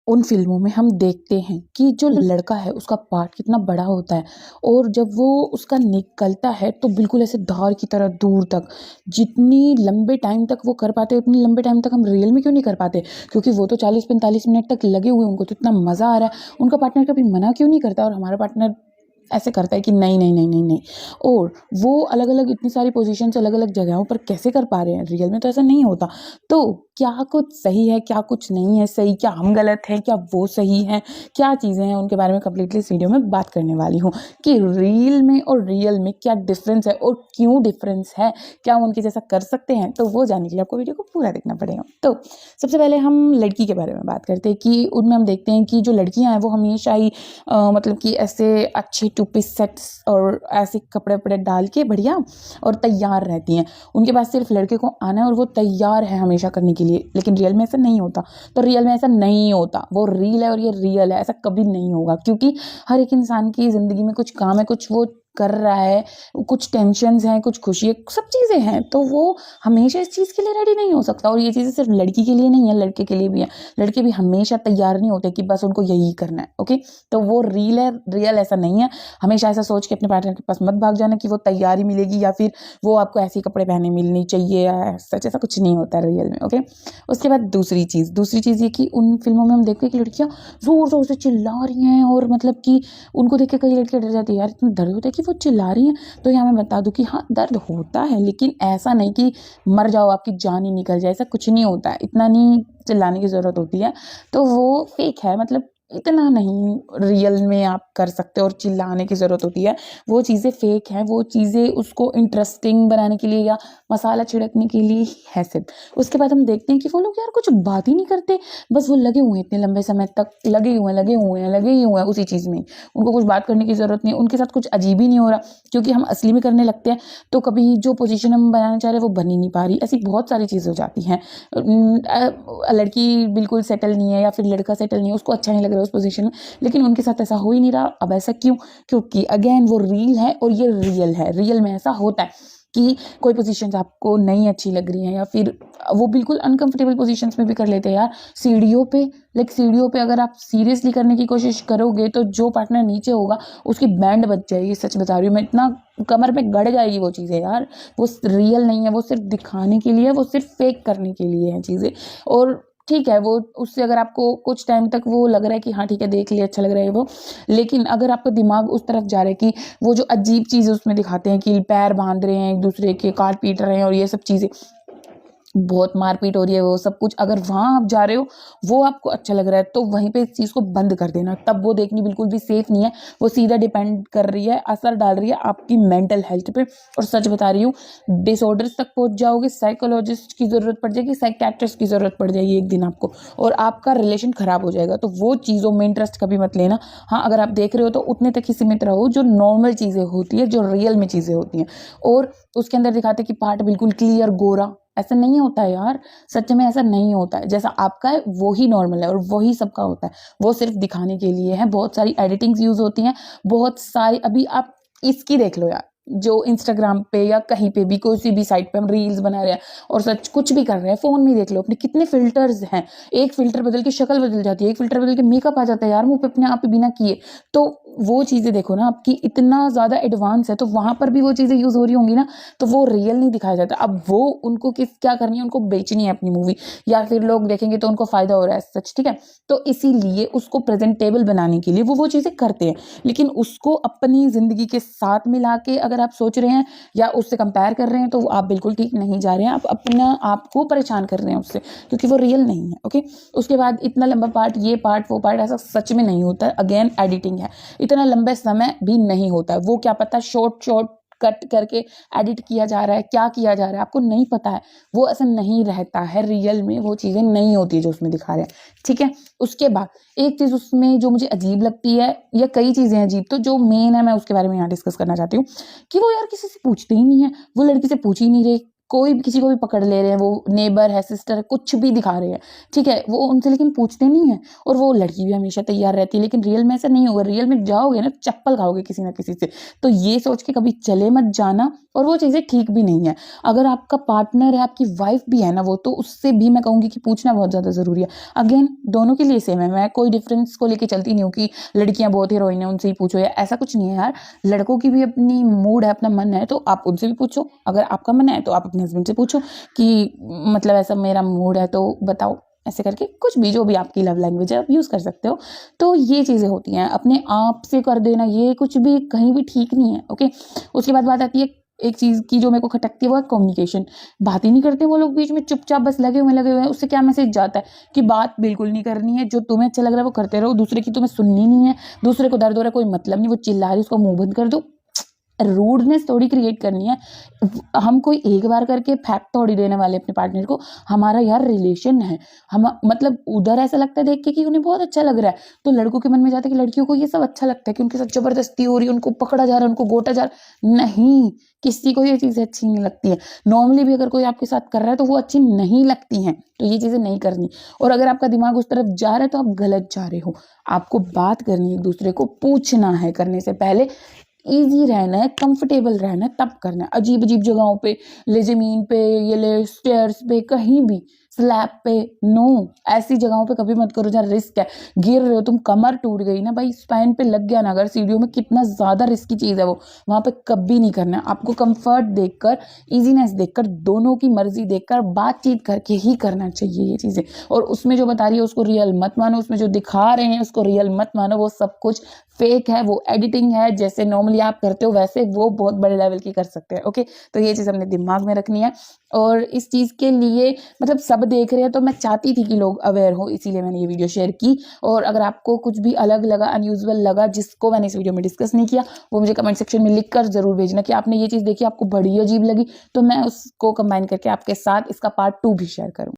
उन फ़िल्मों में हम देखते हैं कि जो लड़का है उसका पार्ट कितना बड़ा होता है और जब वो उसका निकलता है तो बिल्कुल ऐसे धार की तरह दूर तक, जितनी लंबे टाइम तक वो कर पाते हैं उतनी लंबे टाइम तक हम रियल में क्यों नहीं कर पाते? क्योंकि वो तो 40-45 मिनट तक लगे हुए हैं, उनको तो इतना मज़ा आ रहा है, उनका पार्टनर कभी मना क्यों नहीं करता और हमारा पार्टनर ऐसे करता है कि नहीं, नहीं, नहीं, नहीं, नहीं। और वो अलग-अलग इतनी सारी पोज़ीशंस अलग-अलग जगहों पर कैसे कर पा रहे हैं? रियल में तो ऐसा नहीं होता। तो क्या कुछ सही है, क्या कुछ नहीं है सही, क्या हम गलत हैं, क्या वो सही हैं, क्या चीज़ें हैं, उनके बारे में कंप्लीटली इस वीडियो में बात करने वाली हूँ कि रील में और रियल में क्या डिफ़रेंस है और क्यों डिफ़रेंस है? क्या वो उनके जैसा कर सकते हैं? तो वो जानने के लिए आपको वीडियो को पूरा देखना पड़ेगा। तो सबसे पहले हम लड़की के बारे में बात करते हैं कि उनमें हम देखते हैं कि जो लड़कियाँ हैं वो हमेशा ही मतलब कि ऐसे अच्छे टू पीस सेट्स और ऐसे कपड़े-वपड़े डाल के बढ़िया और तैयार रहती हैं। उनके पास सिर्फ लड़के को आना है और वो तैयार है हमेशा करने के लिए, लेकिन रियल में ऐसा नहीं होता। तो रियल में ऐसा नहीं होता, वो रील है और ये रियल है, ऐसा कभी नहीं होगा क्योंकि हर एक इंसान की ज़िंदगी में कुछ काम है, कुछ वो कर रहा है, कुछ टेंशन्स हैं, कुछ खुशी है, सब चीज़ें हैं, तो वो हमेशा इस चीज़ के लिए रेडी नहीं हो सकता और ये चीज़ें सिर्फ लड़की के लिए नहीं है, लड़के के लिए भी है। लड़के भी हमेशा तैयार नहीं होते कि बस उनको यही करना है, ओके? तो वो रील है, रियल ऐसा नहीं है। हमेशा ऐसा सोच के अपने पार्टनर के पास मत भाग जाना कि वो तैयार ही मिलेगी या फिर वो आपको ऐसे ही कपड़े पहने मिलनी चाहिए या सच, ऐसा कुछ नहीं होता है रियल में, ओके? उसके बाद दूसरी चीज़ ये कि उन फ़िल्मों में हम देखते हैं कि लड़कियाँ ज़ोर-ज़ोर से चिल्ला रही हैं और मतलब कि उनको देख के कई लड़कियाँ डर जाती हैं, यार इतना दर्द होता है कि वो चिल्ला रही हैं। तो यहाँ मैं बता दूँ कि हाँ, दर्द होता है लेकिन ऐसा नहीं कि मर जाओ, आपकी जान ही निकल जाए, ऐसा कुछ नहीं होता है। इतना नहीं चिल्लाने की ज़रूरत होती है। तो वो फ़ेक है, मतलब इतना नहीं रियल में आप कर सकते और चिल्लाने की ज़रूरत होती है। वो चीज़ें फ़ेक हैं, वो चीज़ें उसको इंटरेस्टिंग बनाने के लिए या मसाला छिड़कने के लिए ही है सिर्फ़। उसके बाद हम देखते हैं कि वो लोग यार कुछ बात ही नहीं करते, बस वो लगे हुए हैं इतने लंबे समय तक, लगे ही हुए हैं उसी चीज़ में। उनको कुछ बात करने की ज़रूरत नहीं है, उनके साथ कुछ अजीब ही नहीं हो रहा क्योंकि हम असली में करने लगते हैं, तो कभी जो पोज़ीशन हम बनाना चाह रहे हैं वो बन ही नहीं पा रही। ऐसी बहुत सारी चीज़ें हो जाती हैं। लड़की बिल्कुल सेटल नहीं है या फिर लड़का सेटल नहीं है, उसको अच्छा नहीं लग रहा है उस पोजीशन में, लेकिन उनके साथ ऐसा हो ही नहीं रहा। अब ऐसा क्यों? क्योंकि अगेन वो रील है और ये रियल है। रियल में ऐसा होता है कि कोई पोजीशंस आपको नहीं अच्छी लग रही हैं या फिर वो बिल्कुल अनकंफर्टेबल पोजीशंस में भी कर लेते हैं यार। सीढ़ियों पे अगर आप सीरियसली करने की कोशिश करोगे तो जो पार्टनर नीचे होगा उसकी बैंड बज जाएगी। सच बता रही हूँ मैं, इतना कमर पे गड़ जाएगी वो चीज़ें यार। वो रियल नहीं है, वो सिर्फ दिखाने के लिए है, वो सिर्फ फेक करने के लिए है चीज़ें। और ठीक है, वो उससे अगर आपको कुछ टाइम तक वो लग रहा है कि हाँ ठीक है, देख लिया, अच्छा लग रहा है वो, लेकिन अगर आपका दिमाग उस तरफ जा रहा है कि वो जो अजीब चीज़ उसमें दिखाते हैं कि पैर बांध रहे हैं एक दूसरे के, काट पीट रहे हैं और ये सब चीज़ें, बहुत मारपीट हो रही है, वो सब कुछ अगर वहाँ आप जा रहे हो, वो आपको अच्छा लग रहा है, तो वहीं पे इस चीज़ को बंद कर देना। तब वो देखनी बिल्कुल भी सेफ नहीं है। वो सीधा डिपेंड कर रही है, असर डाल रही है आपकी मेंटल हेल्थ पे। और सच बता रही हूँ, डिसऑर्डर्स तक पहुँच जाओगे, साइकोलॉजिस्ट की ज़रूरत पड़ जाएगी, साइकियाट्रिस्ट की ज़रूरत पड़ जाएगी एक दिन आपको, और आपका रिलेशन ख़राब हो जाएगा। तो वो चीज़ों में इंटरेस्ट कभी मत लेना। हाँ, अगर आप देख रहे हो तो उतने तक ही सीमित रहो जो नॉर्मल चीज़ें होती है, जो रियल में चीज़ें होती हैं। और उसके अंदर दिखाते कि पार्ट बिल्कुल क्लियर गोरा, ऐसा नहीं होता है यार। सच में ऐसा नहीं होता है। जैसा आपका है वो ही नॉर्मल है और वही सबका होता है। वो सिर्फ दिखाने के लिए है। बहुत सारी एडिटिंग्स यूज़ होती हैं, बहुत सारी, अभी आप इसकी देख लो यार, जो इंस्टाग्राम पे या कहीं पे भी कोई सी भी साइट पे हम रील्स बना रहे हैं और सच कुछ भी कर रहे हैं, फ़ोन में देख लो अपने कितने फ़िल्टर्स हैं। एक फ़िल्टर बदल के शक्ल बदल जाती है, एक फ़िल्टर बदल के मेकअप आ जाता है यार मुँह पे अपने आप ही बिना किए। तो वो चीज़ें देखो ना, आपकी इतना ज़्यादा एडवांस है, तो वहाँ पर भी वो चीज़ें यूज़ हो रही होंगी ना, तो वो रियल नहीं दिखाया जाता। अब वो उनको क्या करनी है, उनको बेचनी है अपनी मूवी, या फिर लोग देखेंगे तो उनको फ़ायदा हो रहा है सच, ठीक है? तो इसीलिए उसको प्रेज़ेंटेबल बनाने के लिए वो चीज़ें करते हैं। लेकिन उसको अपनी ज़िंदगी के साथ मिला के अगर आप सोच रहे हैं या उससे कंपेयर कर रहे हैं, तो आप बिल्कुल ठीक नहीं जा रहे हैं। आप अपना आप को परेशान कर रहे हैं उससे, क्योंकि वो रियल नहीं है, ओके? उसके बाद इतना लंबा पार्ट, ये पार्ट, वो पार्ट, ऐसा सच में नहीं होता है। अगेन एडिटिंग है। इतना लंबे समय भी नहीं होता है। वो क्या पता शॉर्ट कट करके एडिट किया जा रहा है, क्या किया जा रहा है आपको नहीं पता है। वो ऐसा नहीं रहता है रियल में, वो चीज़ें नहीं होती जो उसमें दिखा रहे हैं, ठीक है? उसके बाद एक चीज़ उसमें जो मुझे अजीब लगती है, या कई चीज़ें अजीब, तो जो मेन है मैं उसके बारे में यहाँ डिस्कस करना चाहती हूँ कि वो यार किसी से पूछते ही नहीं है। वो लड़की से पूछ ही नहीं रहे कोई भी किसी को भी पकड़ ले रहे हैं, वो नेबर है, सिस्टर है, कुछ भी दिखा रहे हैं, ठीक है, वो उनसे लेकिन पूछते नहीं है। और वो लड़की भी हमेशा तैयार रहती है, लेकिन रियल में ऐसा नहीं होगा। रियल में जाओगे ना, चप्पल खाओगे किसी ना किसी से। तो ये सोच के कभी चले मत जाना, और वो चीज़ें ठीक भी नहीं है। अगर आपका पार्टनर है, आपकी वाइफ भी है ना वो, तो उससे भी मैं कहूँगी कि पूछना बहुत ज़्यादा ज़रूरी है। अगेन दोनों के लिए सेम है, मैं कोई डिफरेंस को लेके चलती नहीं हूँ कि लड़कियां बहुत हीरोइन है उनसे ही पूछो, या ऐसा कुछ नहीं है यार। लड़कों की भी अपनी मूड है, अपना मन है, तो आप उनसे भी पूछो। अगर आपका मन है तो आप अपने हस्बैंड से पूछो कि मतलब ऐसा मेरा मूड है तो बताओ, ऐसे करके कुछ भी, जो भी आपकी लव लैंग्वेज है आप यूज़ कर सकते हो। तो ये चीज़ें होती हैं, अपने आप से कर देना ये कुछ भी कहीं भी ठीक नहीं है। ओके, उसके बाद बात आती है एक चीज़ की जो मेरे को खटकती है, वो है कम्युनिकेशन। बात ही नहीं करते वो लोग, बीच में चुपचाप बस लगे हुए हैं। उससे क्या मैसेज जाता है कि बात बिल्कुल नहीं करनी है, जो तुम्हें अच्छा लग रहा है वो करते रहो, दूसरे की तुम्हें सुननी नहीं है, दूसरे को दर्द हो रहा है कोई मतलब नहीं, वो चिल्ला रही है उसको मुंह बंद कर दो। रूडनेस थोड़ी क्रिएट करनी है। हम कोई एक बार करके फैक्ट थोड़ी देने वाले अपने पार्टनर को। हमारा यार रिलेशन है, हम मतलब उधर ऐसा लगता है देख के कि उन्हें बहुत अच्छा लग रहा है, तो लड़कों के मन में जाता है कि लड़कियों को ये सब अच्छा लगता है कि उनके साथ जबरदस्ती हो रही है, उनको पकड़ा जा रहा है, उनको गोटा जा रहा है। नहीं, किसी को ये चीज़ें अच्छी नहीं लगती है। नॉर्मली भी अगर कोई आपके साथ कर रहा है तो वो अच्छी नहीं लगती हैं, तो ये चीज़ें नहीं करनी। और अगर आपका दिमाग उस तरफ जा रहा है तो आप गलत जा रहे हो। आपको बात करनी है, एक दूसरे को पूछना है करने से पहले, ईजी रहना है, कंफर्टेबल रहना है, तब करना है। अजीब अजीब जगहों पे, ले जमीन पे, ये ले स्टेयर्स पे, कहीं भी स्लैब पे, नो, ऐसी जगहों पे कभी मत करो जहाँ रिस्क है। गिर रहे हो तुम, कमर टूट गई ना भाई, स्पाइन पे लग गया ना अगर सीढ़ियों में, कितना ज्यादा रिस्की चीज है वो, वहां पे कभी नहीं करना है। आपको कंफर्ट देखकर, इजीनेस देखकर, दोनों की मर्जी देखकर, बातचीत करके ही करना चाहिए ये चीजें। और उसमें जो बता रही है उसको रियल मत मानो, उसमें जो दिखा रहे हैं उसको रियल मत मानो, वो सब कुछ फेक है, वो एडिटिंग है। जैसे नॉर्मली आप करते हो वैसे वो बहुत बड़े लेवल की कर सकते हैं। ओके, तो ये चीज़ हमने दिमाग में रखनी है। और इस चीज़ के लिए मतलब सब देख रहे हैं, तो मैं चाहती थी कि लोग अवेयर हो, इसीलिए मैंने ये वीडियो शेयर की। और अगर आपको कुछ भी अलग लगा, अनयूजुअल लगा, जिसको मैंने इस वीडियो में डिस्कस नहीं किया, वो मुझे कमेंट सेक्शन में लिख कर जरूर भेजना कि आपने ये चीज़ देखी, आपको बड़ी अजीब लगी, तो मैं उसको कंबाइन करके आपके साथ इसका पार्ट 2 भी शेयर करूँ।